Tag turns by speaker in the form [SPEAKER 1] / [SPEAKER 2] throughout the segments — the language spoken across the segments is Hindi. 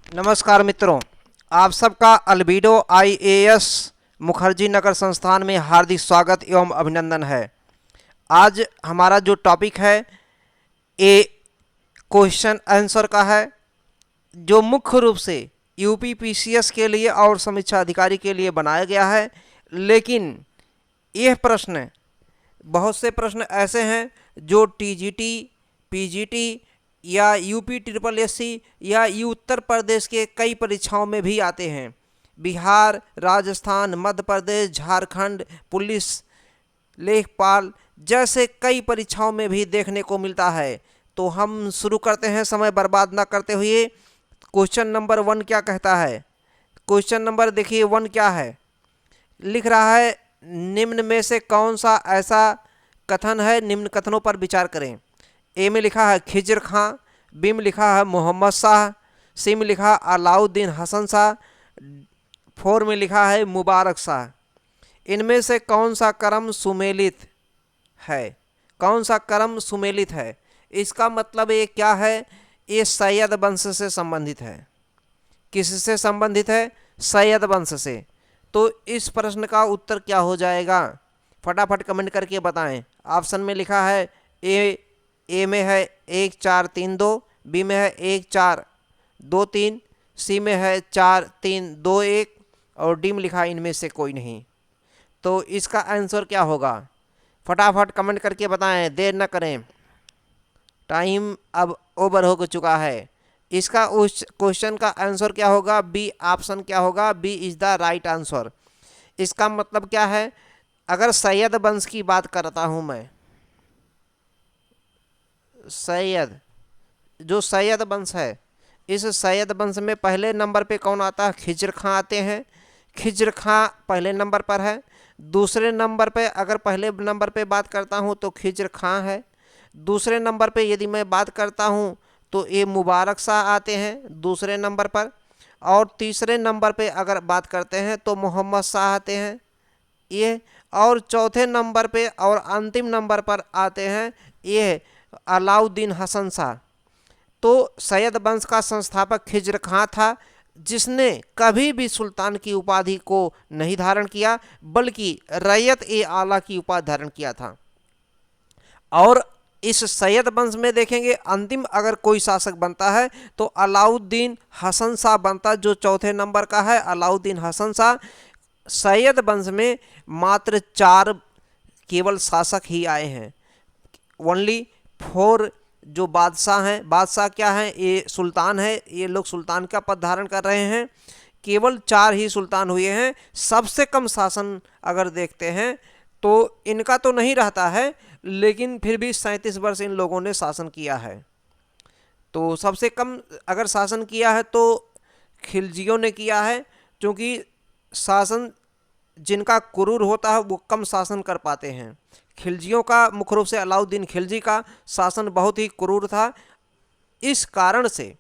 [SPEAKER 1] नमस्कार मित्रों, आप सबका अल्बिडो आईएएस मुखर्जी नगर संस्थान में हार्दिक स्वागत एवं अभिनंदन है। आज हमारा जो टॉपिक है ये क्वेश्चन आंसर का है, जो मुख्य रूप से यूपी पीसीएस के लिए और समीक्षा अधिकारी के लिए बनाया गया है। लेकिन यह प्रश्न, बहुत से प्रश्न ऐसे हैं जो टीजीटी, पीजीटी या यूपी ट्रिपल एससी या उत्तर प्रदेश के कई परीक्षाओं में भी आते हैं। बिहार, राजस्थान, मध्य प्रदेश, झारखंड, पुलिस, लेखपाल जैसे कई परीक्षाओं में भी देखने को मिलता है। तो हम शुरू करते हैं समय बर्बाद ना करते हुए। क्वेश्चन नंबर 1 क्या कहता है? क्वेश्चन नंबर देखिए 1 क्या है, लिख रहा है निम्न में से कौन सा ऐसा कथन है, निम्न कथनों पर विचार करें। ए में लिखा है खिज्र खां, बी में लिखा है मोहम्मद शाह, सी में लिखा है अलाउद्दीन हसन शाह, 4 में लिखा है मुबारक शाह। इनमें से कौन सा क्रम सुमेलित है? कौन सा क्रम सुमेलित है? इसका मतलब ये क्या है, ये सैयद वंश से संबंधित है। किससे संबंधित है? सैयद वंश से। तो इस प्रश्न का उत्तर क्या हो जाएगा? फटाफट कमेंट करके बताएं। ऑप्शन में लिखा है ए में है 1 4 3 2, बी में है 1 4 2 3, सी में है 4 3 2 1 और डी में लिखा है इनमें से कोई नहीं। तो इसका आंसर क्या होगा? फटाफट कमेंट करके बताएं, देर न करें, टाइम अब ओवर हो चुका है। इसका उस क्वेश्चन का आंसर क्या होगा? बी ऑप्शन क्या होगा? B is the right answer. इसका मतलब क्या है, अगर सैयद वंश की बात करता हूँ मैं, सैयद, जो सैयद वंश है, इस सैयद वंश में पहले नंबर पे कौन आता है? खिज्र खां आते हैं। खिज्र खां पहले नंबर पर है। दूसरे नंबर पे अगर पहले नंबर पे बात करता हूँ तो खिज्र खां है। दूसरे नंबर पे यदि मैं बात करता हूँ तो ये मुबारक शाह आते हैं दूसरे नंबर पर। और तीसरे नंबर पे अगर बात करते हैं तो मोहम्मद शाह आते हैं ये। और चौथे नंबर पे और अंतिम नंबर पर आते हैं ये अलाउद्दीन हसन शाह। तो सैयद वंश का संस्थापक खिज्र खां था, जिसने कभी भी सुल्तान की उपाधि को नहीं धारण किया, बल्कि रैयत ए आला की उपाधि धारण किया था। और इस सैयद वंश में देखेंगे अंतिम अगर कोई शासक बनता है तो अलाउद्दीन हसन शाह बनता, जो चौथे नंबर का है, अलाउद्दीन हसन शाह। सैयद वंश में मात्र 4 केवल शासक ही आए हैं। ओनली 4 जो बादशाह हैं, बादशाह क्या हैं? ये सुल्तान है, ये लोग सुल्तान का पद धारण कर रहे हैं। केवल 4 ही सुल्तान हुए हैं। सबसे कम शासन अगर देखते हैं तो इनका तो नहीं रहता है, लेकिन फिर भी 37 वर्ष इन लोगों ने शासन किया है। तो सबसे कम अगर शासन किया है तो खिलजियों ने किया है, क्योंकि शासन जिनका क्रूर होता है वो कम शासन कर पाते हैं। खिलजियों का मुख्य रूप से अलाउद्दीन खिलजी का शासन बहुत ही क्रूर था। इस कारण से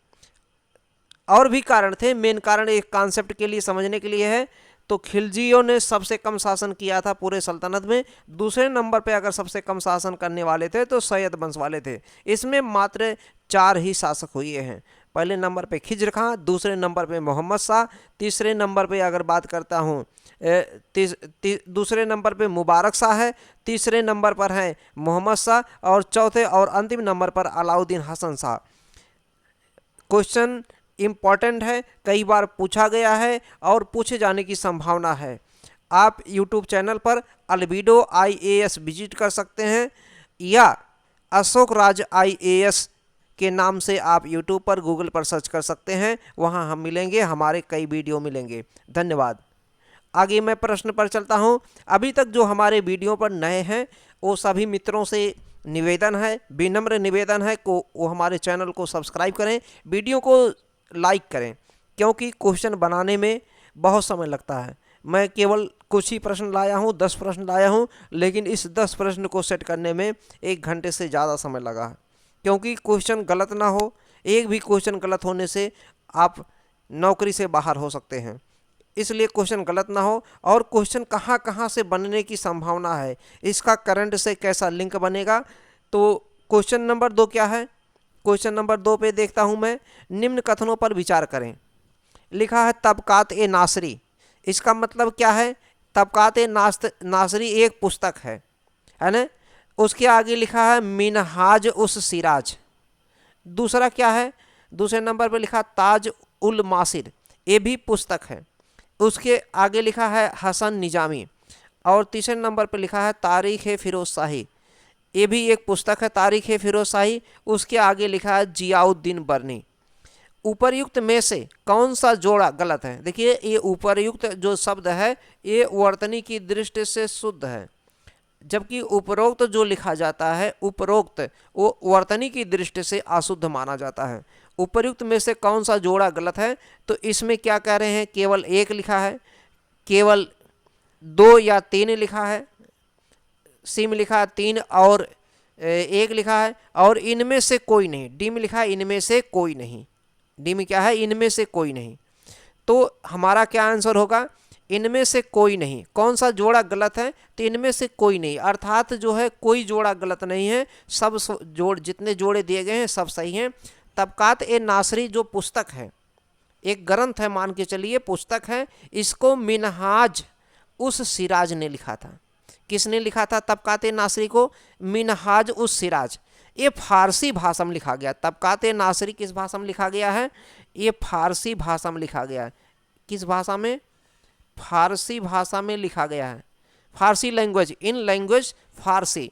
[SPEAKER 1] और भी कारण थे, मेन कारण एक कॉन्सेप्ट के लिए समझने के लिए है। तो खिलजियों ने सबसे कम शासन किया था पूरे सल्तनत में। दूसरे नंबर पे अगर सबसे कम शासन करने वाले थे तो सैयद वंश वाले थे। इसमें मात्र 4 ही शासक हुए हैं। पहले नंबर पे खिज्र खां, दूसरे नंबर पे मोहम्मद शाह, तीसरे नंबर पे अगर बात करता हूँ दूसरे नंबर पे मुबारक शाह है, तीसरे नंबर पर है मोहम्मद शाह और चौथे और अंतिम नंबर पर अलाउद्दीन हसन शाह। क्वेश्चन इम्पॉर्टेंट है, कई बार पूछा गया है और पूछे जाने की संभावना है। आप यूट्यूब चैनल पर अल्बिडो आईएएस विजिट कर सकते हैं या अशोक राज आईएएस के नाम से आप यूट्यूब पर, गूगल पर सर्च कर सकते हैं। वहां हम मिलेंगे, हमारे कई वीडियो मिलेंगे। धन्यवाद। आगे मैं प्रश्न पर चलता हूं। अभी तक जो हमारे वीडियो पर नए हैं वो सभी मित्रों से निवेदन है, विनम्र निवेदन है को वो हमारे चैनल को सब्सक्राइब करें, वीडियो को लाइक करें, क्योंकि क्वेश्चन बनाने में बहुत समय लगता है। मैं केवल कुछ ही प्रश्न लाया हूँ, 10 प्रश्न लाया हूँ, लेकिन इस 10 प्रश्न को सेट करने में 1 घंटे से ज़्यादा समय लगा है, क्योंकि क्वेश्चन गलत ना हो। एक भी क्वेश्चन गलत होने से आप नौकरी से बाहर हो सकते हैं, इसलिए क्वेश्चन गलत ना हो। और क्वेश्चन कहाँ कहाँ से बनने की संभावना है, इसका करंट से कैसा लिंक बनेगा। तो क्वेश्चन नंबर 2 क्या है? क्वेश्चन नंबर 2 पे देखता हूं मैं, निम्न कथनों पर विचार करें। लिखा है तबकात ए नासरी। इसका मतलब क्या है? तबकात ए नासरी एक पुस्तक है ना। उसके आगे लिखा है मिनहाज उस सिराज। दूसरा क्या है? दूसरे नंबर पर लिखा ताज उल मासिर, ये भी पुस्तक है। उसके आगे लिखा है हसन निजामी। और तीसरे नंबर पर लिखा है तारीख़ फिरोज शाही, ये भी एक पुस्तक है, तारीख़ फिरोज शाही। उसके आगे लिखा है जियाउद्दीन बर्नी। उपर्युक्त में से कौन सा जोड़ा गलत है? देखिए, ये उपर्युक्त जो शब्द है ये वर्तनी की दृष्टि से शुद्ध है, जबकि उपरोक्त जो लिखा जाता है उपरोक्त वो वर्तनी की दृष्टि से अशुद्ध माना जाता है। उपर्युक्त में से कौन सा जोड़ा गलत है? तो इसमें क्या कह रहे हैं, केवल एक लिखा है, केवल 2 या 3 लिखा है, सी में लिखा है 3 और 1 लिखा है, और इनमें से कोई नहीं। डी में लिखा है इनमें से कोई नहीं। डी में क्या है? इनमें से कोई नहीं। तो हमारा क्या आंसर होगा? इनमें से कोई नहीं। कौन सा जोड़ा गलत है? तो इनमें से कोई नहीं, अर्थात जो है कोई जोड़ा गलत नहीं है, सब जोड़ जितने जोड़े दिए गए हैं सब सही हैं। तबकात ए नासरी जो पुस्तक है, एक ग्रंथ है, मान के चलिए पुस्तक है, इसको मिनहाज उस सिराज ने लिखा था। किसने लिखा था तबकात ए नासरी को? मिनहाज उस सिराज। ये फारसी भाषा में लिखा गया। तबकात ए नासरी किस भाषा में लिखा गया है? ये फारसी भाषा में लिखा गया है। किस भाषा में? फारसी भाषा में लिखा गया है। फारसी लैंग्वेज, इन लैंग्वेज फारसी।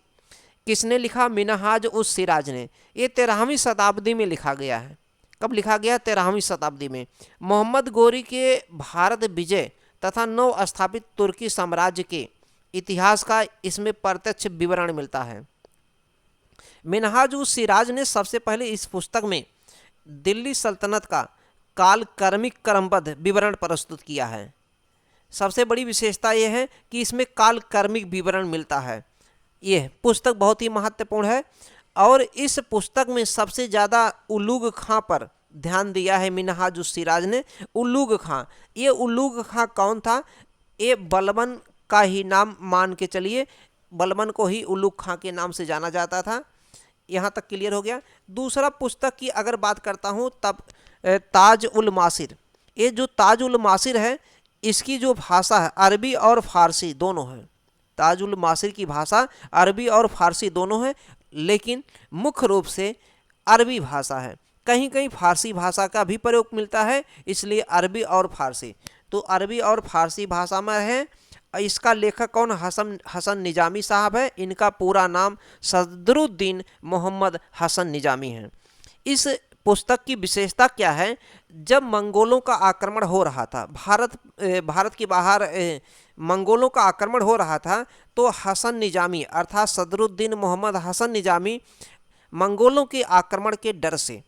[SPEAKER 1] किसने लिखा? मिनहाज उस सिराज ने। ये 13वीं शताब्दी में लिखा गया है। कब लिखा गया? 13वीं शताब्दी में। मोहम्मद गोरी के भारत विजय तथा नव स्थापित तुर्की साम्राज्य के इतिहास का इसमें प्रत्यक्ष विवरण मिलता है। मिनहाज उस सिराज ने सबसे पहले इस पुस्तक में दिल्ली सल्तनत का कालक्रमिक क्रमबद्ध विवरण प्रस्तुत किया है। सबसे बड़ी विशेषता यह है कि इसमें कालक्रमिक विवरण मिलता है। यह पुस्तक बहुत ही महत्वपूर्ण है, और इस पुस्तक में सबसे ज़्यादा उलूग खां पर ध्यान दिया है मिनहाज उस सिराज ने। उलूग खां, ये उलूग खां कौन था? ये बलबन का ही नाम मान के चलिए, बलबन को ही उलूग खां के नाम से जाना जाता था। यहाँ तक क्लियर हो गया। दूसरा पुस्तक की अगर बात करता हूँ तब ताज उल मासिर। ये जो ताज उल मासिर है, इसकी जो भाषा है अरबी और फारसी दोनों है। ताज उल मासिर की भाषा अरबी और फारसी दोनों है, लेकिन मुख्य रूप से अरबी भाषा है। कहीं कहीं फारसी भाषा का भी प्रयोग मिलता है, इसलिए अरबी और फारसी। तो अरबी और फारसी भाषा में है। इसका लेखक कौन? हसन निजामी साहब है। इनका पूरा नाम सदरुद्दीन मोहम्मद हसन निजामी है। इस पुस्तक की विशेषता क्या है? जब मंगोलों का आक्रमण हो रहा था, भारत के बाहर मंगोलों का आक्रमण हो रहा था, तो हसन निजामी अर्थात सदरुद्दीन मोहम्मद हसन निजामी मंगोलों के आक्रमण के डर से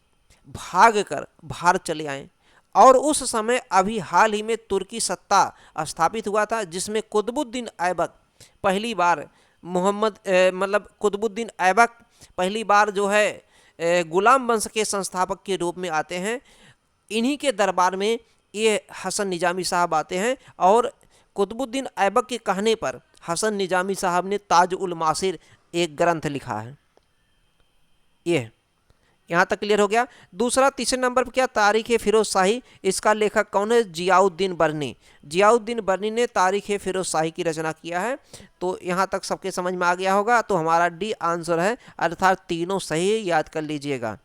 [SPEAKER 1] भागकर भारत चले आए। और उस समय अभी हाल ही में तुर्की सत्ता स्थापित हुआ था, जिसमें कुतुबुद्दीन ऐबक पहली बार कुतुबुद्दीन ऐबक पहली बार जो है गुलाम वंश के संस्थापक के रूप में आते हैं। इन्हीं के दरबार में ये हसन निजामी साहब आते हैं, और कुतुबुद्दीन ऐबक के कहने पर हसन निजामी साहब ने ताज उल मासिर एक ग्रंथ लिखा है। ये यहाँ तक क्लियर हो गया। दूसरा, तीसरे नंबर पर क्या? तारीख़ फिरोज शाही। इसका लेखक कौन है? जियाउद्दीन बर्नी। जियाउद्दीन बर्नी ने तारीख़ फिरोज शाही की रचना किया है। तो यहाँ तक सबके समझ में आ गया होगा। तो हमारा डी आंसर है, अर्थात तीनों सही, याद कर लीजिएगा।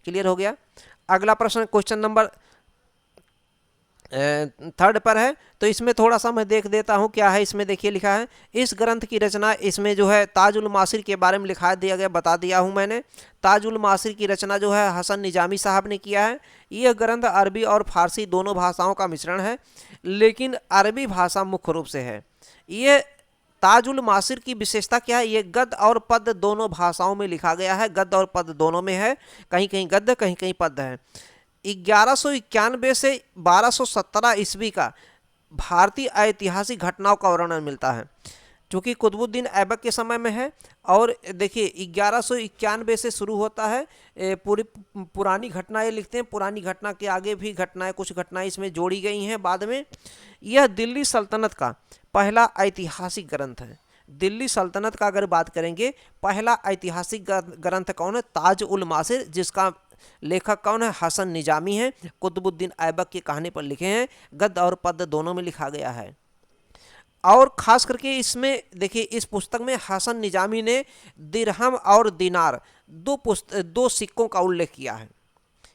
[SPEAKER 1] क्लियर हो गया। अगला प्रश्न क्वेश्चन नंबर 3 पर है। तो इसमें थोड़ा सा मैं देख देता हूँ क्या है। इसमें देखिए लिखा है, इस ग्रंथ की रचना, इसमें जो है ताज उल मासिर के बारे में लिखा दिया गया, बता दिया हूँ मैंने। ताज उल मासिर की रचना जो है हसन निजामी साहब ने किया है। यह ग्रंथ अरबी और फारसी दोनों भाषाओं का मिश्रण है, लेकिन अरबी भाषा मुख्य रूप से है। ये ताज उल मासिर की विशेषता क्या है? ये गद्य और पद्य दोनों भाषाओं में लिखा गया है। गद्य और पद्य दोनों में है, कहीं कहीं गद्य कहीं कहीं पद्य है। 1191 से 1217 ईस्वी का भारतीय ऐतिहासिक घटनाओं का वर्णन मिलता है, चूँकि कुतुबुद्दीन ऐबक के समय में है। और देखिए 1191 से शुरू होता है। पूरी पुरानी घटनाएं लिखते हैं, पुरानी घटना के आगे भी घटनाएं, कुछ घटनाएं इसमें जोड़ी गई हैं बाद में। यह दिल्ली सल्तनत का पहला ऐतिहासिक ग्रंथ है। दिल्ली सल्तनत का अगर बात करेंगे, पहला ऐतिहासिक ग्रंथ कौन है? ताज उल मासिर, जिसका लेखक कौन है? हसन निजामी है। कुतुबुद्दीन ऐबक की कहानी पर लिखे हैं। गद्य और पद्य दोनों में लिखा गया है। और खास करके इसमें देखिए, इस पुस्तक में हसन निजामी ने दिरहम और दिनार दो सिक्कों का उल्लेख किया है।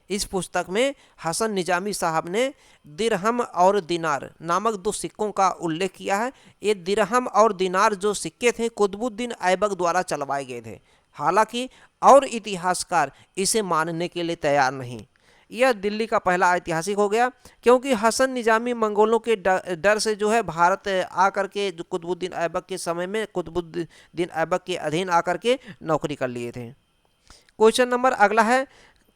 [SPEAKER 1] इस पुस्तक में हसन निजामी साहब ने दिरहम और दिनार नामक दो सिक्कों का उल्लेख किया है। ये दिरहम और दिनार जो सिक्के थे कुतुबुद्दीन ऐबक द्वारा चलवाए गए थे। हालांकि और इतिहासकार इसे मानने के लिए तैयार नहीं। यह दिल्ली का पहला ऐतिहासिक हो गया, क्योंकि हसन निजामी मंगोलों के डर से जो है भारत आकर के जो कुतुबुद्दीन ऐबक के समय में कुतुबुद्दीन ऐबक के अधीन आकर के नौकरी कर लिए थे। क्वेश्चन नंबर अगला है,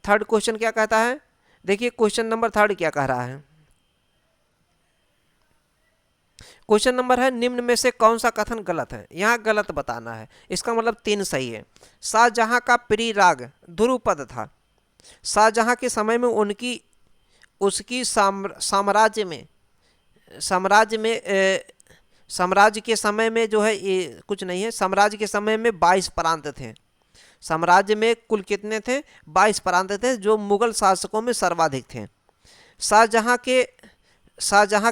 [SPEAKER 1] थर्ड क्वेश्चन क्या कहता है? देखिए क्वेश्चन नंबर थर्ड क्या कह रहा है। क्वेश्चन नंबर है, निम्न में से कौन सा कथन गलत है? यहाँ गलत बताना है। इसका मतलब 3 सही है। शाहजहां का प्रिय राग ध्रुपद था। शाहजहां के समय में उसकी साम्राज्य के समय में जो है, ये कुछ नहीं है, साम्राज्य के समय में 22 प्रांत थे। साम्राज्य में कुल कितने थे? 22 प्रांत थे, जो मुगल शासकों में सर्वाधिक थे। शाहजहां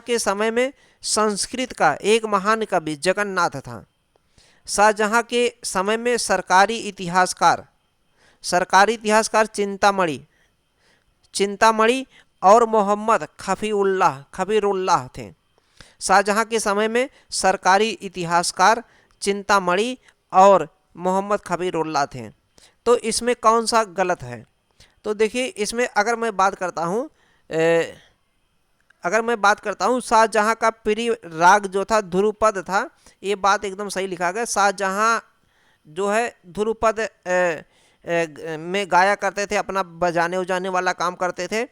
[SPEAKER 1] के समय में संस्कृत का एक महान कवि जगन्नाथ था। शाहजहां के समय में सरकारी इतिहासकार चिंतामणि और मोहम्मद खफीरुल्लाह थे। शाहजहां के समय में सरकारी इतिहासकार चिंतामणि और मोहम्मद खफीरुल्लाह थे। तो इसमें कौन सा गलत है? तो देखिए, इसमें अगर मैं बात करता हूँ शाहजहां का प्रिय राग जो था ध्रुपद था, ये बात एकदम सही लिखा गया। शाहजहां जो है ध्रुपद में गाया करते थे, अपना बजाने उजाने वाला काम करते थे।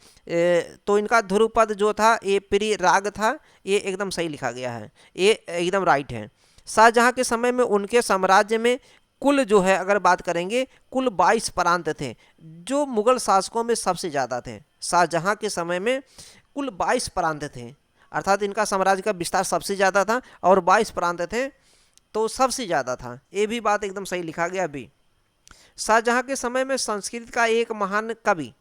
[SPEAKER 1] तो इनका ध्रुपद जो था ये प्रिय राग था, ये एकदम सही लिखा गया है, ये एकदम राइट है। शाहजहां के समय में उनके साम्राज्य में कुल जो है, अगर बात करेंगे, कुल 22 प्रांत थे, जो मुगल शासकों में सबसे ज़्यादा थे। शाहजहां के समय में कुल 22 प्रांत थे, अर्थात इनका साम्राज्य का विस्तार सबसे ज़्यादा था और 22 प्रांत थे, तो सबसे ज़्यादा था। ये भी बात एकदम सही लिखा गया भी। शाहजहां के समय में संस्कृत का एक महान कवि,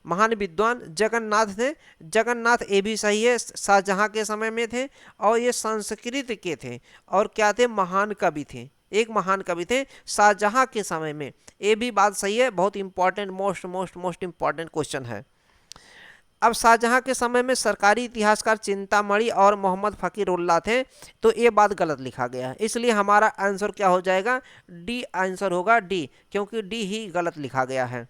[SPEAKER 1] महान विद्वान जगन्नाथ थे। जगन्नाथ, ये भी सही है, शाहजहां के समय में थे और ये संस्कृत के थे और क्या थे? महान कवि थे, एक महान कवि थे शाहजहां के समय में। ये भी बात सही है। बहुत इंपॉर्टेंट, मोस्ट इंपॉर्टेंट क्वेश्चन है। अब शाहजहां के समय में सरकारी इतिहासकार चिंतामणि और मोहम्मद फकीरुल्लाह थे, तो ये बात गलत लिखा गया है। इसलिए हमारा आंसर क्या हो जाएगा? डी आंसर होगा, डी, क्योंकि डी ही गलत लिखा गया है।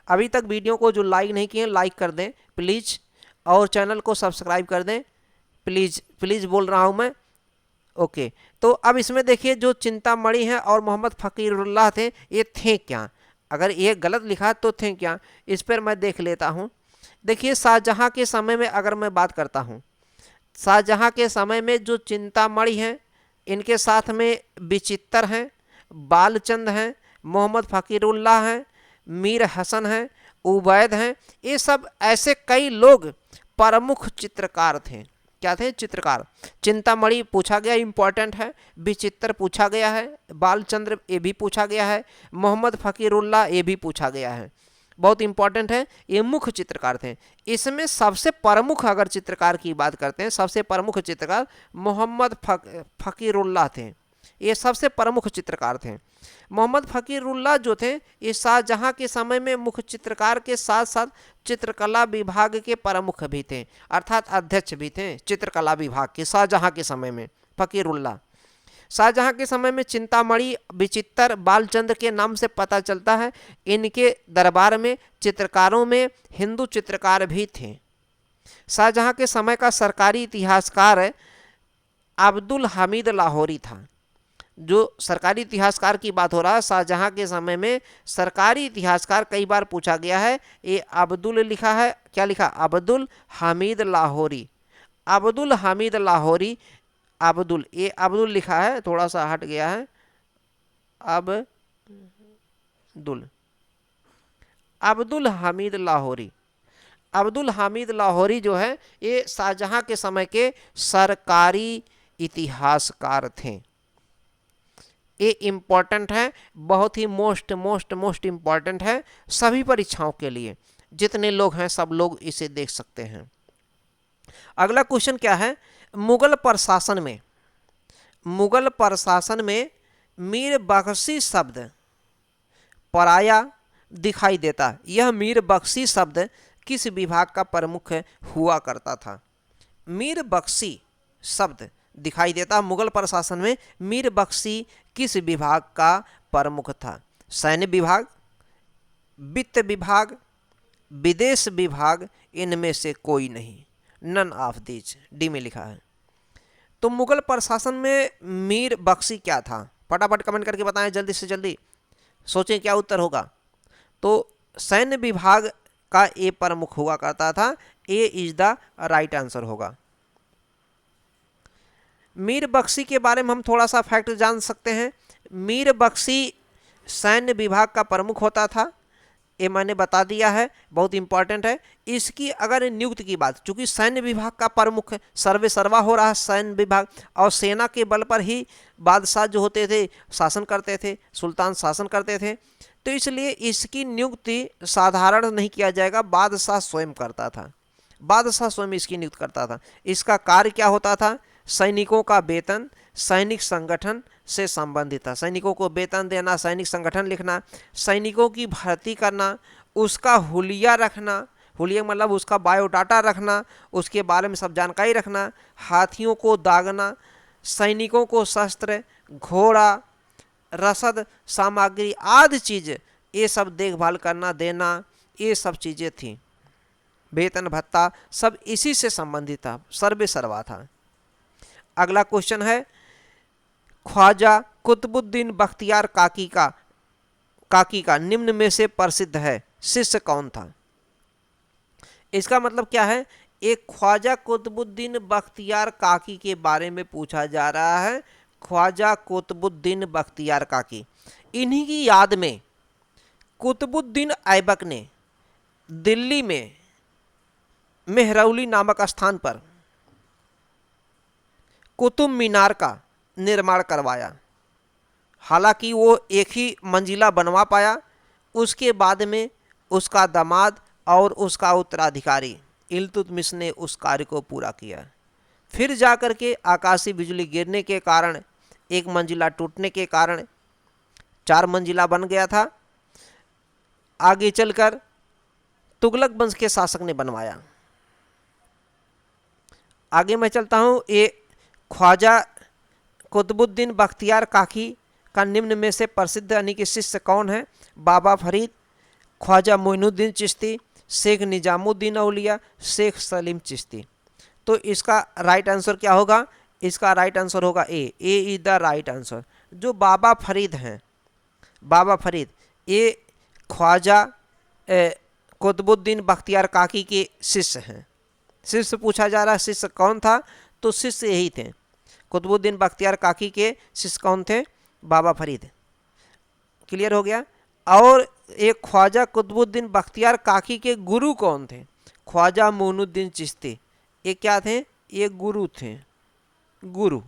[SPEAKER 1] अभी तक वीडियो को जो लाइक नहीं किए, लाइक कर दें प्लीज़, और चैनल को सब्सक्राइब कर दें प्लीज़ बोल रहा हूँ मैं। ओके, तो अब इसमें देखिए, जो चिंतामणि हैं और मोहम्मद फकीरुल्लाह थे, ये थे क्या? अगर ये गलत लिखा तो थे क्या, इस पर मैं देख लेता हूँ। देखिए, शाहजहां के समय में अगर मैं बात करता हूँ, शाहजहां के समय में जो चिंतामणि हैं, इनके साथ में विचित्र हैं, बालचंद हैं, मोहम्मद फकीरुल्लाह हैं, मीर हसन हैं, उबैद हैं, ये सब ऐसे कई लोग प्रमुख चित्रकार थे। क्या थे? चित्रकार। चिंतामणि पूछा गया, इंपॉर्टेंट है। विचित्र पूछा गया है, बालचंद्र ये भी पूछा गया है, मोहम्मद फकीरुल्लाह ये भी पूछा गया है, बहुत इंपॉर्टेंट है। ये मुख्य चित्रकार थे। इसमें सबसे प्रमुख अगर चित्रकार की बात करते हैं, सबसे प्रमुख चित्रकार मोहम्मद फकीरुल्लाह थे। ये सबसे प्रमुख चित्रकार थे। मोहम्मद फकीरुल्लाह जो थे, ये शाहजहां के समय में मुख्य चित्रकार के साथ साथ चित्रकला विभाग के प्रमुख भी थे, अर्थात अध्यक्ष भी थे चित्रकला विभाग के। शाहजहां के समय में फकीरुल्लाह, शाहजहां के समय में चिंतामणि, विचित्र, बालचंद्र के नाम से पता चलता है। इनके दरबार में चित्रकारों में हिंदू चित्रकार भी थे। शाहजहां के समय का सरकारी इतिहासकार अब्दुल हमीद लाहौरी था। जो सरकारी इतिहासकार की बात हो रहा है, शाहजहां के समय में सरकारी इतिहासकार कई बार पूछा गया है। ये अब्दुल लिखा है, क्या लिखा? अब्दुल हमीद लाहौरी। अब्दुल हमीद लाहौरी, अब्दुल, ये अब्दुल लिखा है, थोड़ा सा हट गया है, अब्दुल हमीद लाहौरी। अब्दुल हमीद लाहौरी जो है, ये शाहजहां के समय के सरकारी इतिहासकार थे। ये इम्पॉर्टेंट है, बहुत ही मोस्ट मोस्ट मोस्ट इम्पॉर्टेंट है सभी परीक्षाओं के लिए। जितने लोग हैं सब लोग इसे देख सकते हैं। अगला क्वेश्चन क्या है, मुगल प्रशासन में मीर बख्शी शब्द पराया दिखाई देता। यह मीर बख्शी शब्द किस विभाग का प्रमुख हुआ करता था? मीर बख्शी शब्द दिखाई देता मुगल प्रशासन में, मीर बख्शी किस विभाग का प्रमुख था? सैन्य विभाग, वित्त विभाग, विदेश विभाग, इनमें से कोई नहीं, नन ऑफ दीज, डी में लिखा है। तो मुगल प्रशासन में मीर बख्शी क्या था? फटाफट कमेंट करके बताएं, जल्दी से जल्दी सोचें क्या उत्तर होगा। तो सैन्य विभाग का ए प्रमुख हुआ करता था, ए इज द राइट आंसर होगा। मीर बख्शी के बारे में हम थोड़ा सा फैक्ट जान सकते हैं। मीर बख्शी सैन्य विभाग का प्रमुख होता था, ये मैंने बता दिया है, बहुत इंपॉर्टेंट है। इसकी अगर नियुक्ति की बात, चूंकि सैन्य विभाग का प्रमुख सर्वे सर्वा हो रहा है सैन्य विभाग, और सेना के बल पर ही बादशाह जो होते थे शासन करते थे, सुल्तान शासन करते थे, तो इसलिए इसकी नियुक्ति साधारण नहीं किया जाएगा, बादशाह स्वयं करता था, बादशाह स्वयं इसकी नियुक्ति करता था। इसका कार्य क्या होता था? सैनिकों का वेतन सैनिक संगठन से संबंधित था। सैनिकों को वेतन देना, सैनिक संगठन लिखना, सैनिकों की भर्ती करना, उसका हुलिया रखना, हुलिया मतलब उसका बायोडाटा रखना, उसके बारे में सब जानकारी रखना, हाथियों को दागना, सैनिकों को शस्त्र, घोड़ा, रसद सामग्री आदि चीज़, ये सब देखभाल करना देना, ये सब चीज़ें थी। वेतन भत्ता सब इसी से संबंधित था, सर्वे सर्वा था। अगला क्वेश्चन है, ख्वाजा कुतुबुद्दीन बख्तियार काकी का निम्न में से प्रसिद्ध है शिष्य कौन था? इसका मतलब क्या है? एक ख्वाजा कुतुबुद्दीन बख्तियार काकी के बारे में पूछा जा रहा है। ख्वाजा कुतुबुद्दीन बख्तियार काकी, इन्हीं की याद में कुतुबुद्दीन ऐबक ने दिल्ली में मेहरौली नामक स्थान पर कुतुब मीनार का निर्माण करवाया। हालांकि वो एक ही मंजिला बनवा पाया, उसके बाद में उसका दामाद और उसका उत्तराधिकारी इल्तुतमिश ने उस कार्य को पूरा किया। फिर जाकर के आकाशीय बिजली गिरने के कारण, एक मंजिला टूटने के कारण 4 मंजिला बन गया था। आगे चलकर तुगलक वंश के शासक ने बनवाया। आगे मैं चलता हूँ। ये ख्वाजा कुतुबुद्दीन बख्तियार काकी का निम्न में से प्रसिद्ध यानी कि शिष्य कौन है? बाबा फरीद, ख्वाजा मोइनुद्दीन चिश्ती, शेख निजामुद्दीन औलिया, शेख सलीम चिश्ती। तो इसका राइट आंसर क्या होगा? इसका राइट आंसर होगा ए इज द राइट आंसर। जो बाबा फरीद हैं, बाबा फरीद ये ख्वाजा कुतुबुद्दीन बख्तियार काकी के शिष्य हैं। शिष्य पूछा जा रहा है, शिष्य कौन था? तो शिष्य यही थे, कुतुबुद्दीन बख्तियार काकी के शिष्य कौन थे? बाबा फरीद। क्लियर हो गया। और एक ख्वाजा कुतुबुद्दीन बख्तियार काकी के गुरु कौन थे? ख्वाजा मोइनुद्दीन चिश्ती। ये क्या थे? ये गुरु थे। गुरु,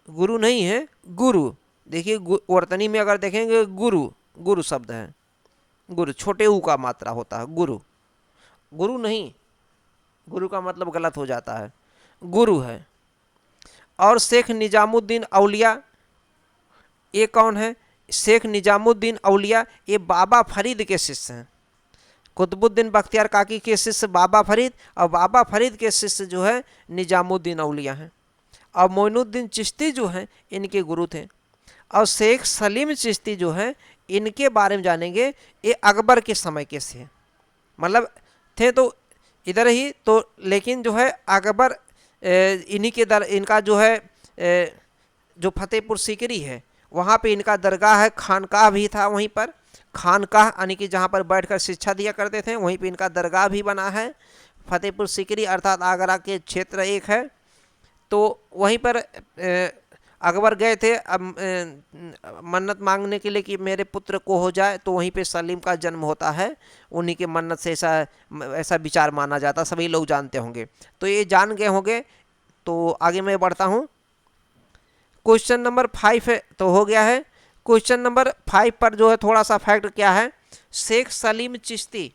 [SPEAKER 1] गुरु नहीं है, गुरु। देखिए वर्तनी में अगर देखेंगे गुरु, गुरु शब्द है, गुरु छोटे ऊ का मात्रा होता है, गुरु, गुरु नहीं, गुरु का मतलब गलत हो जाता है, गुरु है। और शेख निजामुद्दीन औलिया, ये कौन है? शेख निजामुद्दीन औलिया ये बाबा फरीद के शिष्य हैं। कुतुबुद्दीन बख्तियार काकी के शिष्य बाबा फरीद, और बाबा फरीद के शिष्य जो है निजामुद्दीन औलिया हैं। और मोइनुद्दीन चिश्ती जो हैं इनके गुरु थे। और शेख सलीम चिश्ती जो हैं इनके बारे में जानेंगे, ये अकबर के समय के से मतलब थे तो इधर ही तो, लेकिन जो है अकबर इन्हीं के इनका जो है जो फतेहपुर सीकरी है वहाँ पे इनका दरगाह है, खानकाह भी था वहीं पर, खानकाह यानी कि जहाँ पर बैठकर शिक्षा दिया करते थे, वहीं पे इनका दरगाह भी बना है। फतेहपुर सीकरी अर्थात आगरा के क्षेत्र एक है, तो वहीं पर अकबर गए थे मन्नत मांगने के लिए कि मेरे पुत्र को हो जाए, तो वहीं पे सलीम का जन्म होता है। उन्हीं के मन्नत से ऐसा विचार माना जाता, सभी लोग जानते होंगे। तो ये जान गए होंगे। तो आगे मैं बढ़ता हूँ। क्वेश्चन नंबर 5 है तो हो गया है। क्वेश्चन नंबर 5 पर जो है थोड़ा सा फैक्ट क्या है, शेख सलीम चिश्ती,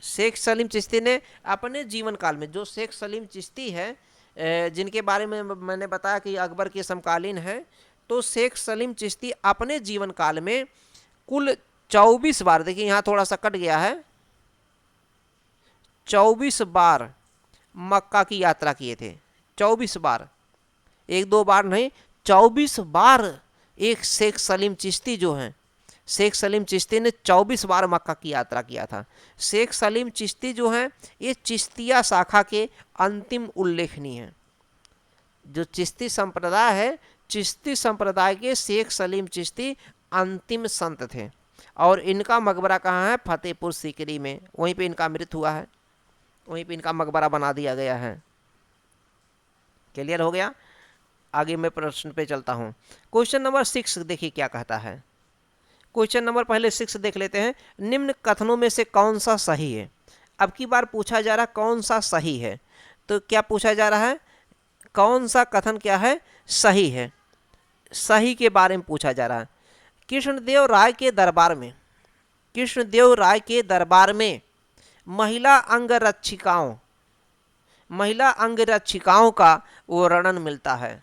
[SPEAKER 1] शेख सलीम चिश्ती ने अपने जीवन काल में, जो शेख सलीम चिश्ती है जिनके बारे में मैंने बताया कि अकबर के समकालीन है, तो शेख सलीम चिश्ती अपने जीवन काल में कुल 24 बार, देखिए यहाँ थोड़ा सा कट गया है, 24 बार मक्का की यात्रा किए थे। 24 बार, एक दो बार नहीं, 24 बार एक शेख सलीम चिश्ती जो हैं, शेख सलीम चिश्ती ने 24 बार मक्का की यात्रा किया था। शेख सलीम चिश्ती जो हैं ये चिश्तिया शाखा के अंतिम उल्लेखनीय हैं। जो चिश्ती संप्रदाय है, चिश्ती संप्रदाय के शेख सलीम चिश्ती अंतिम संत थे और इनका मकबरा कहाँ है, फतेहपुर सीकरी में, वहीं पे इनका मृत्यु हुआ है, वहीं पे इनका मकबरा बना दिया गया है। क्लियर हो गया। आगे मैं प्रश्न पे चलता हूँ। क्वेश्चन नंबर 6 देखिए क्या कहता है। क्वेश्चन नंबर पहले 6 देख लेते हैं। निम्न कथनों में से कौन सा सही है। अब की बार पूछा जा रहा कौन सा सही है, तो क्या पूछा जा रहा है, कौन सा कथन क्या है, सही है, सही के बारे में पूछा जा रहा है। कृष्णदेव राय के दरबार में, कृष्णदेव राय के दरबार में महिला अंगरक्षिकाओं, महिला अंगरक्षिकाओं का वर्णन मिलता है।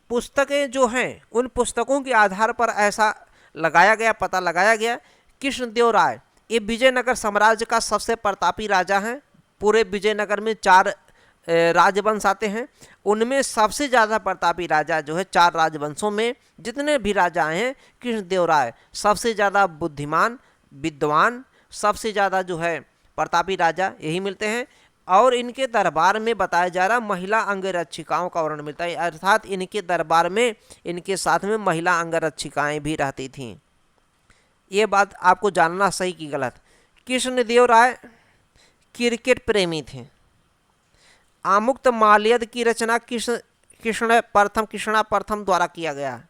[SPEAKER 1] पुस्तकें जो हैं उन पुस्तकों के आधार पर ऐसा लगाया गया, पता लगाया गया, कृष्णदेव राय ये विजयनगर साम्राज्य का सबसे प्रतापी राजा हैं। पूरे विजयनगर में 4 राजवंश आते हैं, उनमें सबसे ज़्यादा प्रतापी राजा जो है 4 राजवंशों में जितने भी राजा आए हैं, कृष्णदेव राय सबसे ज़्यादा बुद्धिमान, विद्वान, सबसे ज़्यादा जो है प्रतापी राजा यही मिलते हैं। और इनके दरबार में बताया जा रहा महिला अंगरक्षिकाओं का वर्णन मिलता है, अर्थात इनके दरबार में इनके साथ में महिला अंगरक्षिकाएँ भी रहती थीं। ये बात आपको जानना सही कि गलत। कृष्णदेव राय क्रिकेट प्रेमी थे। आमुक्त माल्यद की रचना कृष्णा प्रथम द्वारा किया गया।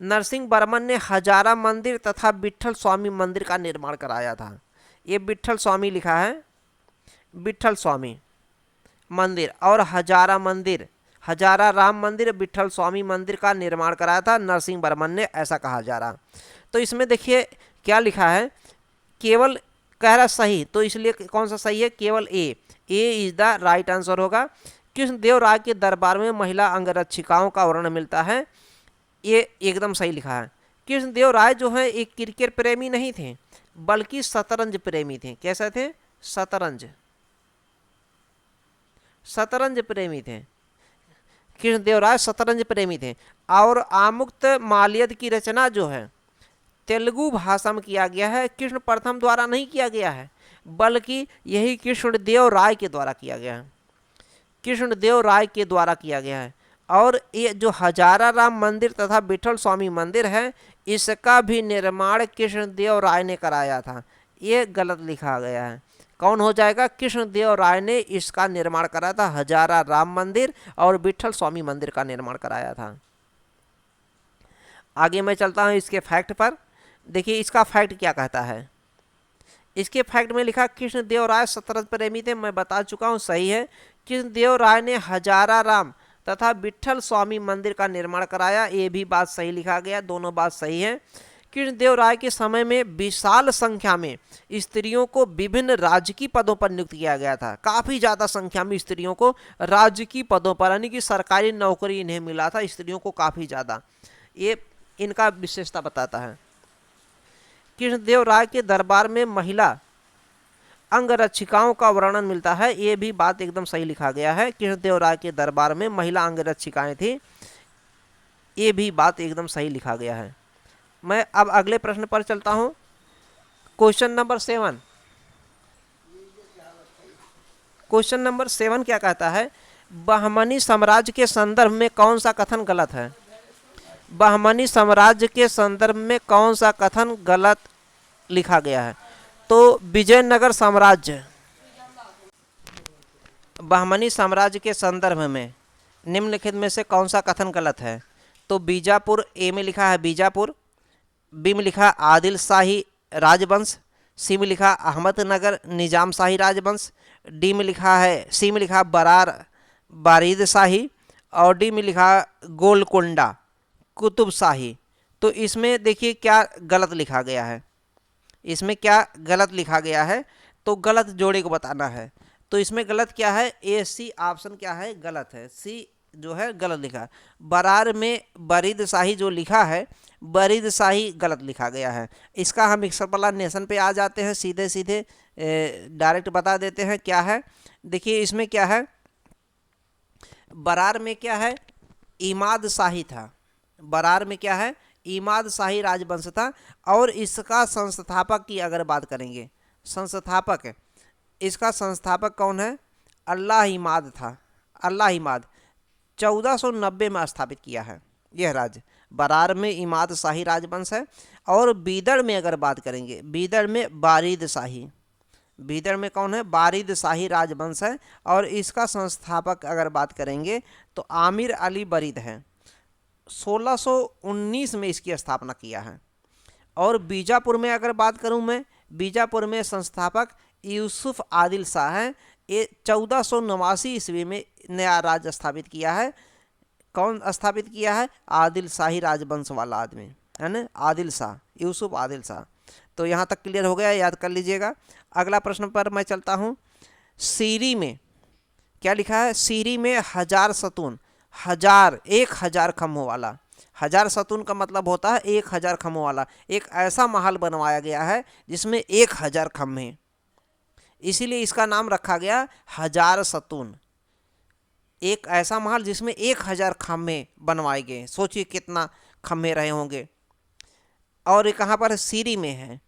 [SPEAKER 1] नरसिंह वर्मन ने हजारा मंदिर तथा विट्ठल स्वामी मंदिर का निर्माण कराया था। ये विट्ठल स्वामी लिखा है, विट्ठल स्वामी मंदिर, और हजारा मंदिर, हजारा राम मंदिर, विट्ठल स्वामी मंदिर का निर्माण कराया था नरसिंह वर्मन ने, ऐसा कहा जा रहा। तो इसमें देखिए क्या लिखा है, केवल कह रहा सही, तो इसलिए कौन सा सही है, केवल ए इज द राइट आंसर होगा। कृष्णदेव राय के दरबार में महिला अंगरक्षिकाओं का वर्णन मिलता है, ये एकदम सही लिखा है। कृष्णदेव राय जो है एक क्रिकेट प्रेमी नहीं थे बल्कि शतरंज प्रेमी थे। कैसे थे, शतरंज, शतरंज प्रेमी थे। कृष्णदेव राय शतरंज प्रेमी थे। और आमुक्त माल्यद की रचना जो है तेलुगु भाषा में किया गया है, कृष्ण प्रथम द्वारा नहीं किया गया है बल्कि यही कृष्णदेव राय के द्वारा किया गया है, कृष्णदेव राय के द्वारा किया गया है। और ये जो हजारा राम मंदिर तथा विट्ठल स्वामी मंदिर है, इसका भी निर्माण कृष्णदेव राय ने कराया था। ये गलत लिखा गया है, कौन हो जाएगा, कृष्णदेव राय ने इसका निर्माण कराया था। हजारा राम मंदिर और विट्ठल स्वामी मंदिर का निर्माण कराया था। आगे मैं चलता हूँ इसके फैक्ट पर। देखिए इसका फैक्ट क्या कहता है। इसके फैक्ट में लिखा कृष्णदेव राय शतरंज प्रेमी थे, मैं बता चुका हूँ सही है। कृष्णदेव राय ने हजारा राम तथा विट्ठल स्वामी मंदिर का निर्माण कराया, ये भी बात सही लिखा गया, दोनों बात सही है। कृष्णदेव राय के समय में विशाल संख्या में स्त्रियों को विभिन्न राजकीय पदों पर नियुक्त किया गया था। काफ़ी ज़्यादा संख्या में स्त्रियों को राजकीय पदों पर, यानी कि सरकारी नौकरी इन्हें मिला था, स्त्रियों को काफ़ी ज़्यादा, ये इनका विशेषता बताता है। कृष्णदेव राय के दरबार में महिला अंगरक्षिकाओं का वर्णन मिलता है, ये भी बात एकदम सही लिखा गया है। कृष्णदेव राय के दरबार में महिला अंगरक्षिकाएं थी, ये भी बात एकदम सही लिखा गया है। मैं अब अगले प्रश्न पर चलता हूं। क्वेश्चन नंबर 7, क्वेश्चन नंबर 7 क्या कहता है, बहमनी साम्राज्य के संदर्भ में कौन सा कथन गलत है। बहमनी साम्राज्य के संदर्भ में कौन सा कथन गलत लिखा गया है। तो विजयनगर साम्राज्य, बहमनी साम्राज्य के संदर्भ में निम्नलिखित में से कौन सा कथन गलत है। तो बीजापुर, ए में लिखा है बीजापुर, बी में लिखा आदिल शाही राजवंश, सी में लिखा अहमदनगर निजाम शाही राजवंश, डी में लिखा है, सी में लिखा बरार बारिद शाही, और डी में लिखा गोलकोंडा कुतुब शाही। तो इसमें देखिए क्या गलत लिखा गया है, इसमें क्या गलत लिखा गया है, तो गलत जोड़े को बताना है। तो इसमें गलत क्या है, ए सी ऑप्शन क्या है, गलत है, सी जो है गलत लिखा है। बरार में बरीद शाही जो लिखा है, बरीद शाही गलत लिखा गया है। इसका हम एक्सप्लेनेशन पे आ जाते हैं, सीधे सीधे डायरेक्ट बता देते हैं क्या है। देखिए इसमें क्या है, बरार में क्या है, इमाद शाही था, बरार में क्या है, इमाद शाही राजवंश था। और इसका संस्थापक की अगर बात करेंगे, संस्थापक, इसका संस्थापक कौन है, अल्लाह इमाद था, अल्लाह इमाद 1490 में स्थापित किया है यह राज्य। बरार में इमाद शाही राजवंश है। और बीदर में अगर बात करेंगे, बीदर में बारिद शाही, बीदर में कौन है, बारिद शाही राजवंश है। और इसका संस्थापक अगर बात करेंगे तो आमिर अली बरीद है, 1619 में इसकी स्थापना किया है। और बीजापुर में अगर बात करूं मैं, बीजापुर में संस्थापक यूसुफ आदिल शाह है, ये 1489 ईस्वी में नया राज्य स्थापित किया है। कौन स्थापित किया है, आदिल शाही राजवंश वाला आदमी है ना, आदिल शाह, यूसुफ आदिल शाह। तो यहाँ तक क्लियर हो गया, याद कर लीजिएगा। अगला प्रश्न पर मैं चलता हूँ। सीरी में क्या लिखा है, सीरी में हजार सतून, हजार 1000 खम्भों वाला, हजार सतून का मतलब होता है 1000 खम्भों वाला, एक ऐसा महल बनवाया गया है जिसमें 1000 खम्भे, इसीलिए इसका नाम रखा गया हजार सतून। एक ऐसा महल जिसमें 1000 खम्भे बनवाए गए, सोचिए कितना खम्भे रहे होंगे। और ये कहाँ पर, सीरी में है।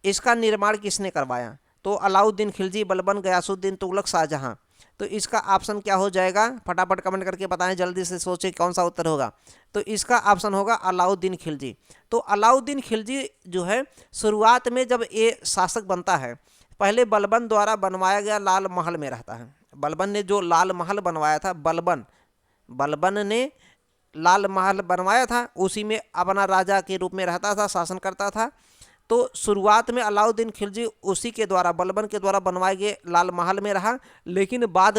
[SPEAKER 1] इसका निर्माण किसने करवाया, तो अलाउद्दीन खिलजी, बलबन, गयासुद्दीन तुगलक, शाहजहां। तो इसका ऑप्शन क्या हो जाएगा, फटाफट कमेंट करके बताएं, जल्दी से सोचें कौन सा उत्तर होगा। तो इसका ऑप्शन होगा अलाउद्दीन खिलजी। तो अलाउद्दीन खिलजी जो है शुरुआत में जब ये शासक बनता है, पहले बलबन द्वारा बनवाया गया लाल महल में रहता है। बलबन ने जो लाल महल बनवाया था, बलबन ने लाल महल बनवाया था, उसी में अपना राजा के रूप में रहता था, शासन करता था। तो शुरुआत में अलाउद्दीन खिलजी उसी के द्वारा, बलबन के द्वारा बनवाए गए लाल महल में रहा। लेकिन बाद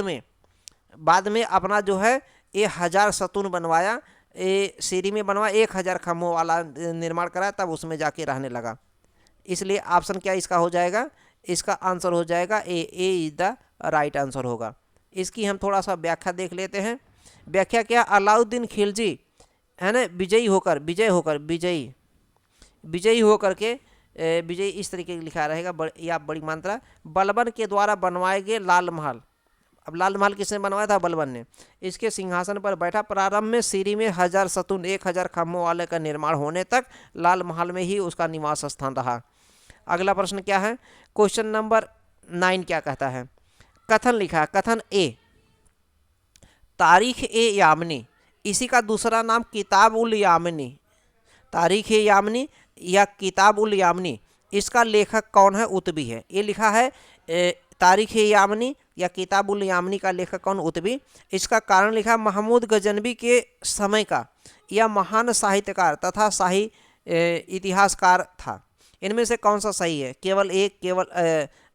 [SPEAKER 1] में अपना जो है ये हजार सतून बनवाया, ये सीरी में बनवाया, 1000 खम्भों वाला निर्माण कराया, तब उसमें जाके रहने लगा। इसलिए ऑप्शन क्या इसका हो जाएगा, इसका आंसर हो जाएगा ए इज द राइट आंसर होगा। इसकी हम थोड़ा सा व्याख्या देख लेते हैं। व्याख्या क्या, अलाउद्दीन खिलजी है ना, विजयी होकर के विजयी इस तरीके की लिखा रहेगा, या बड़ी मात्रा, बलबन के द्वारा बनवाए गए लाल महल। अब लाल महल किसने बनवाया था, बलबन ने। इसके सिंहासन पर बैठा। प्रारंभ में सीरी में हजार सतून 1000 खम्भों वाले का निर्माण होने तक लाल महल में ही उसका निवास स्थान रहा। अगला प्रश्न क्या है, क्वेश्चन नंबर 9 क्या कहता है, कथन लिखा है, कथन ए, तारीख ए यामनी, इसी का दूसरा नाम किताब उल यामनी, तारीख ए यामनी या किताब उल यामनी, इसका लेखक कौन है, उतबी है। ये लिखा है तारीख ए यामनी या किताब उल यामनी का लेखक कौन, उतबी। इसका कारण लिखा महमूद गजनवी के समय का यह महान साहित्यकार तथा शाही इतिहासकार था। इनमें से कौन सा सही है, केवल एक, केवल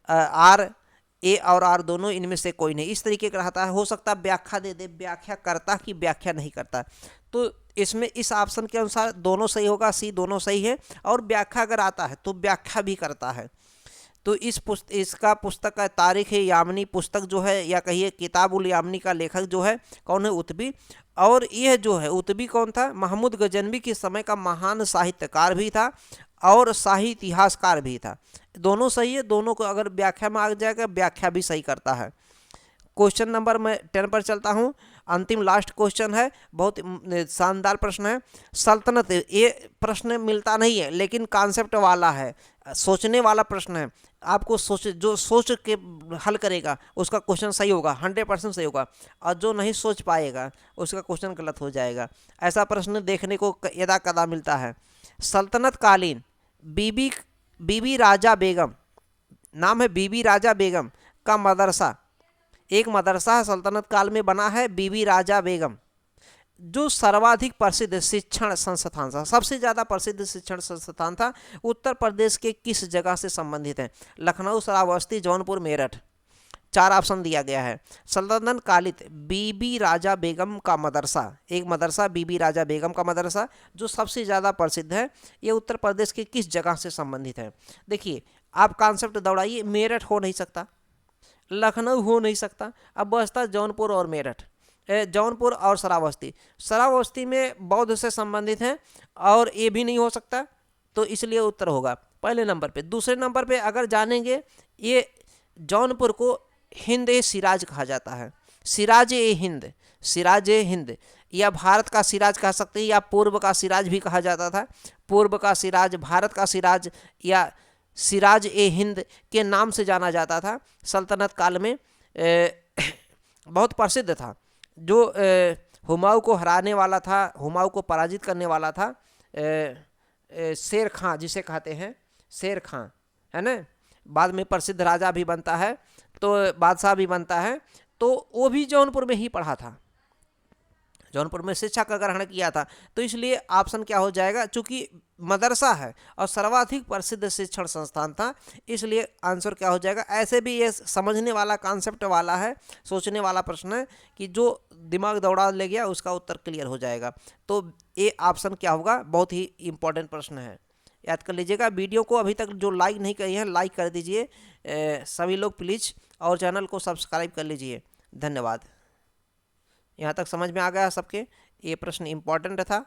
[SPEAKER 1] आर, ए और आर दोनों, इनमें से कोई नहीं। इस तरीके का रहता है, हो सकता है व्याख्या दे दे, व्याख्या करता कि व्याख्या नहीं करता। तो इसमें इस ऑप्शन के अनुसार दोनों सही होगा, सी दोनों सही है। और व्याख्या अगर आता है तो व्याख्या भी करता है। तो इसका पुस्तक का तारीख यामनी पुस्तक जो है, या कहिए किताब उल यामनी का लेखक जो है कौन है, उतबी। और यह जो है उतबी कौन था, महमूद गजनवी के समय का महान साहित्यकार भी था और शाही इतिहासकार भी था। दोनों सही है, दोनों को अगर व्याख्या में आ जाएगा, व्याख्या भी सही करता है। क्वेश्चन नंबर मैं 10 पर चलता हूँ, अंतिम लास्ट क्वेश्चन है, बहुत शानदार प्रश्न है। सल्तनत, ये प्रश्न मिलता नहीं है लेकिन कॉन्सेप्ट वाला है, सोचने वाला प्रश्न है। आपको जो सोच के हल करेगा उसका क्वेश्चन सही होगा, 100% सही होगा। और जो नहीं सोच पाएगा उसका क्वेश्चन गलत हो जाएगा। ऐसा प्रश्न देखने को यदा कदा मिलता है। सल्तनत कालीन बीबी राजा बेगम, नाम है बीबी राजा बेगम का मदरसा, एक मदरसा सल्तनत काल में बना है, बीबी राजा बेगम। जो सर्वाधिक प्रसिद्ध शिक्षण संस्थान था, सबसे ज़्यादा प्रसिद्ध शिक्षण संस्थान था, उत्तर प्रदेश के किस जगह से संबंधित है? लखनऊ, श्रावस्ती, जौनपुर, मेरठ। 4 ऑप्शन दिया गया है। सल्तनत कालित बीबी राजा बेगम का मदरसा, एक मदरसा बीबी राजा बेगम का मदरसा जो सबसे ज़्यादा प्रसिद्ध है, ये उत्तर प्रदेश के किस जगह से संबंधित है? देखिए आप कॉन्सेप्ट दौड़ाइए, मेरठ हो नहीं सकता, लखनऊ हो नहीं सकता, अब बचता जौनपुर और मेरठ, जौनपुर और श्रावस्ती। श्रावस्ती में बौद्ध से संबंधित है और ये भी नहीं हो सकता, तो इसलिए उत्तर होगा पहले नंबर पे। दूसरे नंबर पे अगर जानेंगे, ये जौनपुर को हिंद ए सिराज कहा जाता है, सिराज ए हिंद, सिराज ए हिंद, या भारत का सिराज कह सकते हैं, या पूर्व का सिराज भी कहा जाता था, पूर्व का सिराज, भारत का सिराज, या सिराज ए हिंद के नाम से जाना जाता था। सल्तनत काल में बहुत प्रसिद्ध था। जो हुमायूं को हराने वाला था, हुमायूं को पराजित करने वाला था, शेर खां जिसे कहते हैं, शेर खां है ना, बाद में प्रसिद्ध राजा भी बनता है, तो बादशाह भी बनता है, तो वो भी जौनपुर में ही पढ़ा था, जौनपुर में शिक्षा का ग्रहण किया था। तो इसलिए ऑप्शन क्या हो जाएगा, चूंकि मदरसा है और सर्वाधिक प्रसिद्ध शिक्षण संस्थान था, इसलिए आंसर क्या हो जाएगा। ऐसे भी ये समझने वाला, कॉन्सेप्ट वाला है, सोचने वाला प्रश्न है कि जो दिमाग दौड़ा ले गया उसका उत्तर क्लियर हो जाएगा। तो ये ऑप्शन क्या होगा, बहुत ही इंपॉर्टेंट प्रश्न है, याद कर लीजिएगा। वीडियो को अभी तक जो लाइक नहीं किए हैं लाइक कर दीजिए सभी लोग प्लीज़, और चैनल को सब्सक्राइब कर लीजिए। धन्यवाद। यहाँ तक समझ में आ गया सबके? ये प्रश्न इम्पॉर्टेंट था।